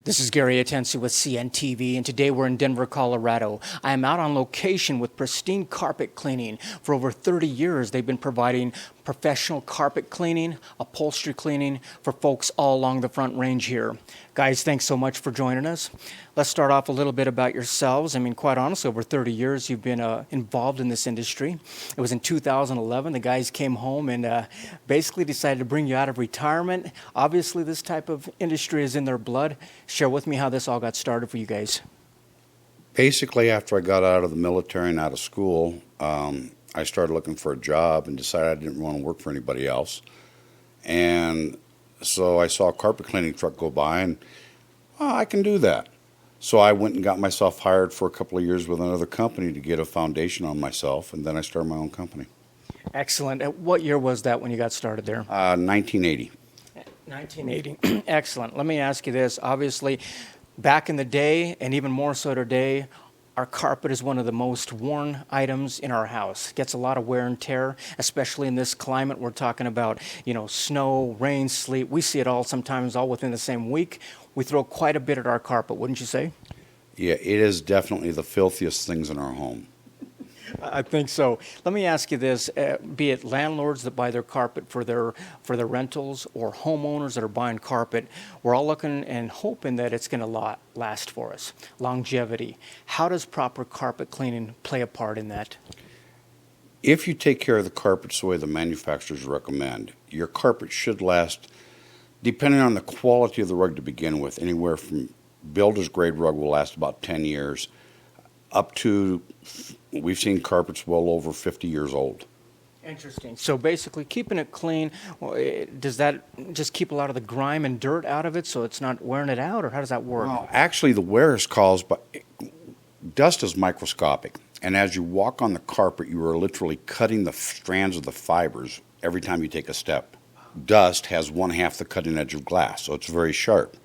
This is Gary Atensi with CNTV, and today we're in Denver, Colorado. I am out on location with Pristine Carpet Cleaning. For over 30 years, they've been providing professional carpet cleaning, upholstery cleaning for folks all along the Front Range here. Guys, thanks so much for joining us. Let's start off a little bit about yourselves. I mean, quite honestly, over 30 years, you've been involved in this industry. It was in 2011, the guys came home and basically decided to bring you out of retirement. Obviously, this type of industry is in their blood. Share with me how this all got started for you guys. Basically, after I got out of the military and out of school, I started looking for a job and decided I didn't want to work for anybody else. And so I saw a carpet cleaning truck go by and, I can do that. So I went and got myself hired for a couple of years with another company to get a foundation on myself, and then I started my own company. Excellent. What year was that when you got started there? 1980. 1980. Excellent. Let me ask you this. Obviously, back in the day, and even more so today, our carpet is one of the most worn items in our house. It gets a lot of wear and tear, especially in this climate. We're talking about, snow, rain, sleet. We see it all sometimes all within the same week. We throw quite a bit at our carpet, wouldn't you say? Yeah, it is definitely the filthiest things in our home. I think so. Let me ask you this, be it landlords that buy their carpet for their rentals or homeowners that are buying carpet, we're all looking and hoping that it's going to last for us. Longevity. How does proper carpet cleaning play a part in that? If you take care of the carpets the way the manufacturers recommend, your carpet should last, depending on the quality of the rug to begin with, anywhere from builder's grade rug will last about 10 years, up to, we've seen carpets well over 50 years old. Interesting. So basically keeping it clean, does that just keep a lot of the grime and dirt out of it so it's not wearing it out, or how does that work? Well, actually the wear is caused by, dust is microscopic, and as you walk on the carpet you are literally cutting the strands of the fibers every time you take a step. Dust has 1/2 the cutting edge of glass, so it's very sharp.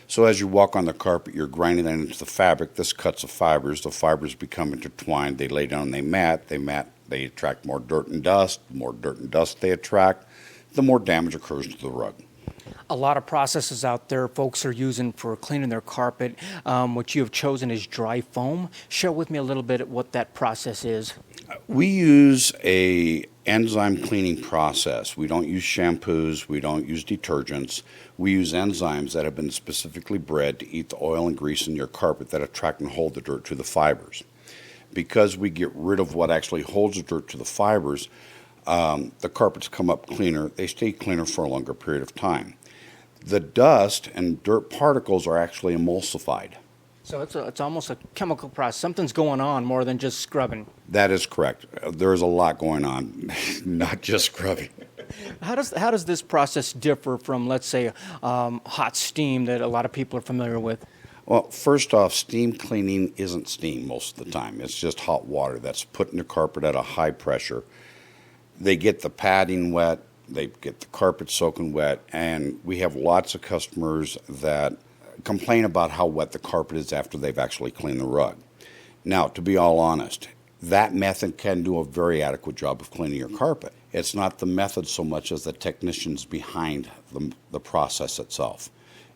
So as you walk on the carpet, you're grinding that into the fabric. This cuts the fibers become intertwined, they lay down, they mat, they attract more dirt and dust. The more dirt and dust they attract, the more damage occurs to the rug. A lot of processes out there folks are using for cleaning their carpet. What you have chosen is dry foam. Share with me a little bit what that process is. We use a enzyme cleaning process. We don't use shampoos, we don't use detergents. We use enzymes that have been specifically bred to eat the oil and grease in your carpet that attract and hold the dirt to the fibers. Because we get rid of what actually holds the dirt to the fibers, the carpets come up cleaner, they stay cleaner for a longer period of time. The dust and dirt particles are actually emulsified. So it's almost a chemical process. Something's going on more than just scrubbing. That is correct. There is a lot going on, not just scrubbing. How does this process differ from, let's say, hot steam that a lot of people are familiar with? Well, first off, steam cleaning isn't steam most of the time. It's just hot water that's put in the carpet at a high pressure. They get the padding wet, they get the carpet soaking wet, and we have lots of customers that complain about how wet the carpet is after they've actually cleaned the rug. Now, to be all honest, that method can do a very adequate job of cleaning your carpet. It's not the method so much as the technicians behind the process itself.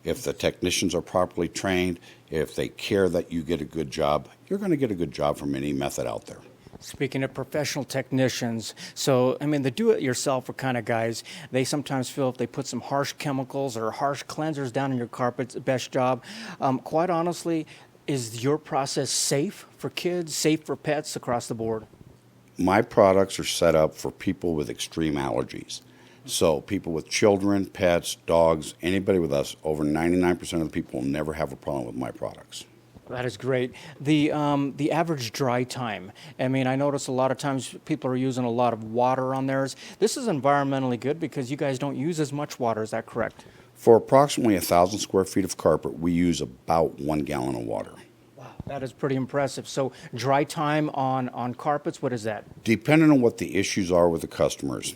If the technicians are properly trained, if they care that you get a good job, you're going to get a good job from any method out there. Speaking of professional technicians, so, I mean, the do-it-yourselfer kind of guys, they sometimes feel if they put some harsh chemicals or harsh cleansers down in your carpet, it's the best job. Quite honestly, is your process safe for kids, safe for pets across the board? My products are set up for people with extreme allergies. So people with children, pets, dogs, anybody with us, over 99% of the people will never have a problem with my products. That is great. The average dry time. I mean, I notice a lot of times people are using a lot of water on theirs. This is environmentally good because you guys don't use as much water. Is that correct? For approximately 1,000 square feet of carpet, we use about 1 gallon of water. Wow, that is pretty impressive. So dry time on carpets, what is that? Depending on what the issues are with the customers.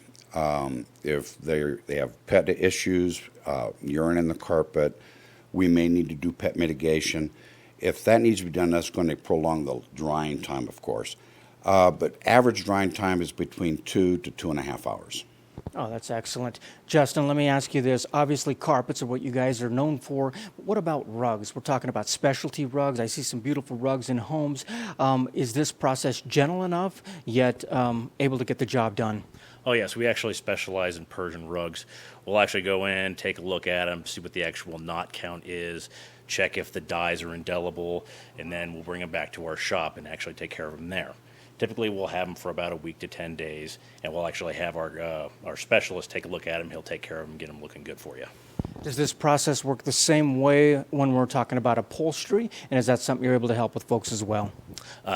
If they have pet issues, urine in the carpet, we may need to do pet mitigation. If that needs to be done, that's going to prolong the drying time, of course. But average drying time is between 2 to 2.5 hours. Oh, that's excellent. Justin, let me ask you this. Obviously, carpets are what you guys are known for. But what about rugs? We're talking about specialty rugs. I see some beautiful rugs in homes. Is this process gentle enough, yet able to get the job done? Oh, yes, we actually specialize in Persian rugs. We'll actually go in, take a look at them, see what the actual knot count is, check if the dyes are indelible, and then we'll bring them back to our shop and actually take care of them there. Typically, we'll have them for about a week to 10 days, and we'll actually have our specialist take a look at them. He'll take care of them, get them looking good for you. Does this process work the same way when we're talking about upholstery? And is that something you're able to help with folks as well?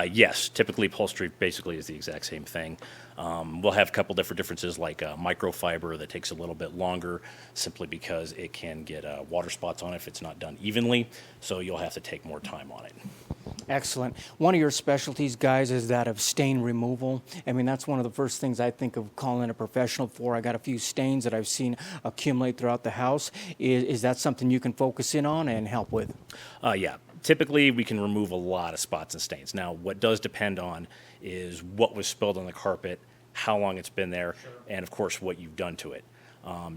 Yes, typically upholstery basically is the exact same thing. We'll have a couple different differences like microfiber that takes a little bit longer simply because it can get water spots on it if it's not done evenly, so you'll have to take more time on it. Excellent. One of your specialties, guys, is that of stain removal. I mean, that's one of the first things I think of calling a professional for. I got a few stains that I've seen accumulate throughout the house. Is that something you can focus in on and help with? Yeah, typically we can remove a lot of spots and stains. Now, what does depend on is what was spilled on the carpet, how long it's been there, and of course what you've done to it.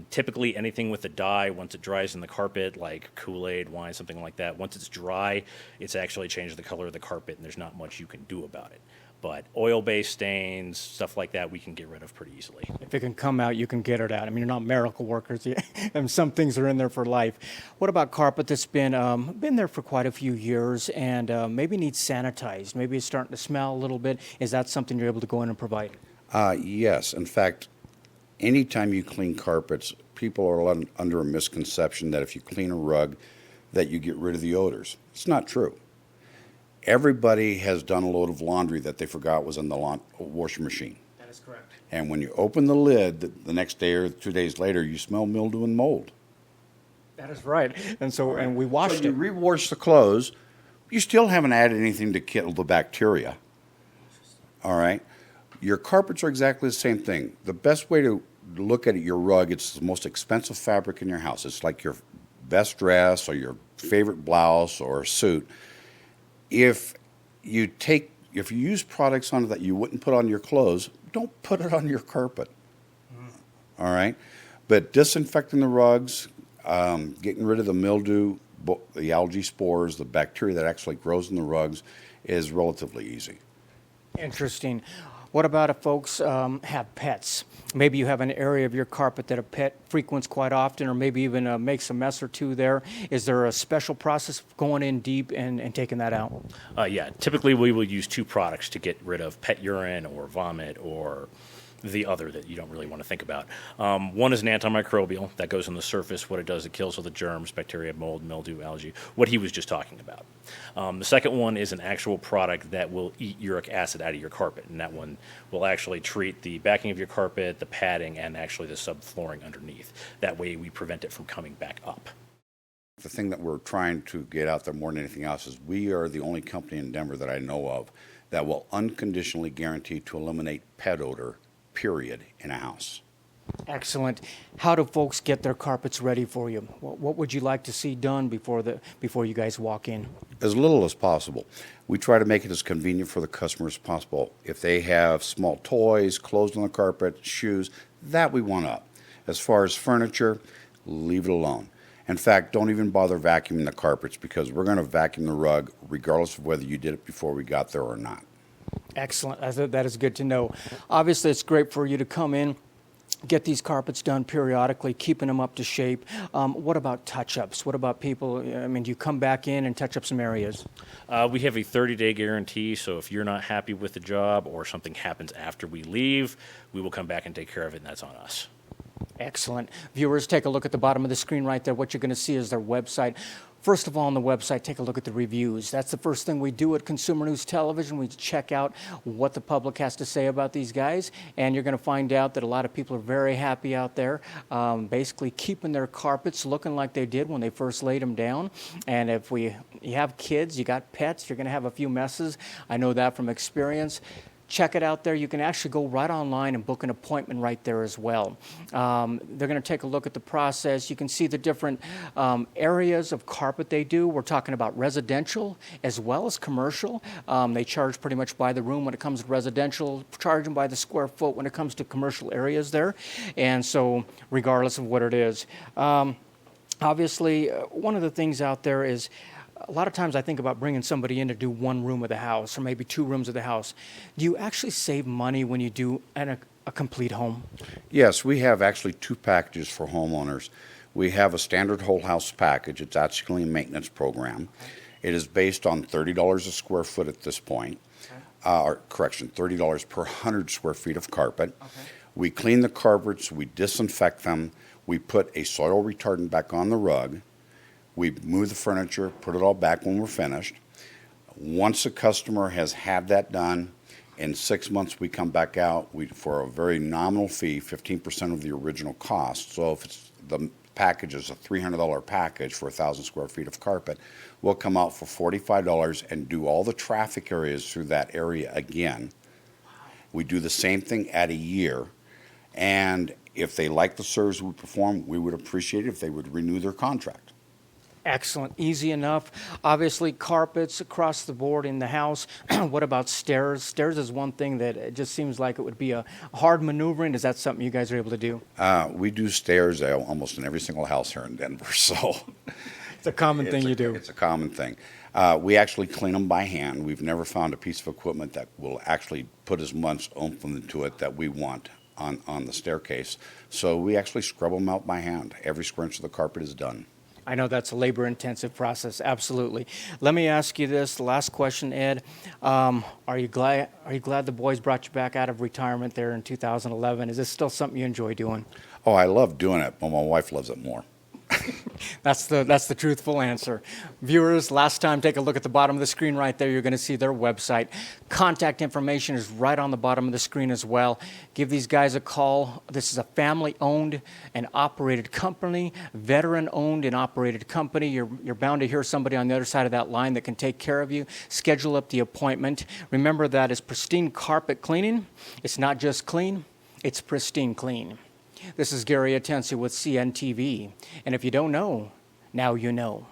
Typically anything with a dye, once it dries in the carpet, like Kool-Aid, wine, something like that, once it's dry, it's actually changed the color of the carpet and there's not much you can do about it. But oil-based stains, stuff like that, we can get rid of pretty easily. If it can come out, you can get it out. I mean, you're not miracle workers, and some things are in there for life. What about carpet that's been there for quite a few years and maybe needs sanitized? Maybe it's starting to smell a little bit. Is that something you're able to go in and provide? Yes. In fact, anytime you clean carpets, people are under a misconception that if you clean a rug, that you get rid of the odors. It's not true. Everybody has done a load of laundry that they forgot was in the washing machine. That is correct. And when you open the lid the next day or 2 days later, you smell mildew and mold. That is right. And we washed So you it. rewash the clothes, you still haven't added anything to kill the bacteria. All right? Your carpets are exactly the same thing. The best way to look at your rug, it's the most expensive fabric in your house. It's like your best dress or your favorite blouse or suit. If you use products on it that you wouldn't put on your clothes, don't put it on your carpet. All right? But disinfecting the rugs, getting rid of the mildew, the algae spores, the bacteria that actually grows in the rugs is relatively easy. Interesting. What about if folks have pets? Maybe you have an area of your carpet that a pet frequents quite often, or maybe even makes a mess or two there. Is there a special process of going in deep and taking that out? Yeah, typically we will use two products to get rid of pet urine or vomit or the other that you don't really want to think about. One is an antimicrobial that goes on the surface. What it does, it kills all the germs, bacteria, mold, mildew, algae, what he was just talking about. The second one is an actual product that will eat uric acid out of your carpet, and that one will actually treat the backing of your carpet, the padding, and actually the subflooring underneath. That way we prevent it from coming back up. The thing that we're trying to get out there more than anything else is we are the only company in Denver that I know of that will unconditionally guarantee to eliminate pet odor, period, in a house. Excellent. How do folks get their carpets ready for you? What would you like to see done before you guys walk in? As little as possible. We try to make it as convenient for the customer as possible. If they have small toys, clothes on the carpet, shoes, that we want up. As far as furniture, leave it alone. In fact, don't even bother vacuuming the carpets because we're going to vacuum the rug regardless of whether you did it before we got there or not. Excellent. That is good to know. Obviously, it's great for you to come in, get these carpets done periodically, keeping them up to shape. What about touch-ups? What about people, I mean, do you come back in and touch up some areas? We have a 30-day guarantee, so if you're not happy with the job or something happens after we leave, we will come back and take care of it, and that's on us. Excellent. Viewers, take a look at the bottom of the screen right there. What you're going to see is their website. First of all, on the website, take a look at the reviews. That's the first thing we do at Consumer News Television. We check out what the public has to say about these guys, and you're going to find out that a lot of people are very happy out there, basically keeping their carpets looking like they did when they first laid them down. And if you have kids, you got pets, you're going to have a few messes. I know that from experience. check it out there. You can actually go right online and book an appointment right there as well. They're going to take a look at the process. You can see the different areas of carpet they do. We're talking about residential as well as commercial. They charge pretty much by the room when it comes to residential, charging by the square foot when it comes to commercial areas there. And so regardless of what it is. Obviously, one of the things out there is a lot of times I think about bringing somebody in to do one room of the house or maybe two rooms of the house. Do you actually save money when you do a complete home? Yes, we have actually two packages for homeowners. We have a standard whole house package. It's actually a maintenance program. It is based on $30 a square foot at this point. $30 per 100 square feet of carpet. Okay. We clean the carpets, we disinfect them, we put a soil retardant back on the rug. We move the furniture, put it all back when we're finished. Once a customer has had that done, in 6 months we come back out for a very nominal fee, 15% of the original cost. So if the package is a $300 package for 1,000 square feet of carpet, we'll come out for $45 and do all the traffic areas through that area again. We do the same thing at a year, and if they like the service we perform, we would appreciate it if they would renew their contract. Excellent. Easy enough. Obviously, carpets across the board in the house. What about stairs? Stairs is one thing that it just seems like it would be a hard maneuvering. Is that something you guys are able to do? We do stairs almost in every single house here in Denver, so it's a common thing you do. It's a common thing. We actually clean them by hand. We've never found a piece of equipment that will actually put as much oomph into it that we want on the staircase. So we actually scrub them out by hand. Every square inch of the carpet is done. I know that's a labor-intensive process, absolutely. Let me ask you this, the last question, Ed. Are you glad the boys brought you back out of retirement there in 2011? Is this still something you enjoy doing? Oh, I love doing it, but my wife loves it more. That's the truthful answer. Viewers, last time, take a look at the bottom of the screen right there. You're going to see their website. Contact information is right on the bottom of the screen as well. Give these guys a call. This is a family-owned and operated company, veteran-owned and operated company. You're bound to hear somebody on the other side of that line that can take care of you. Schedule up the appointment. Remember that it's Pristine Carpet Cleaning. It's not just clean, it's pristine clean. This is Gary Atensi with CNTV, and if you don't know, now you know.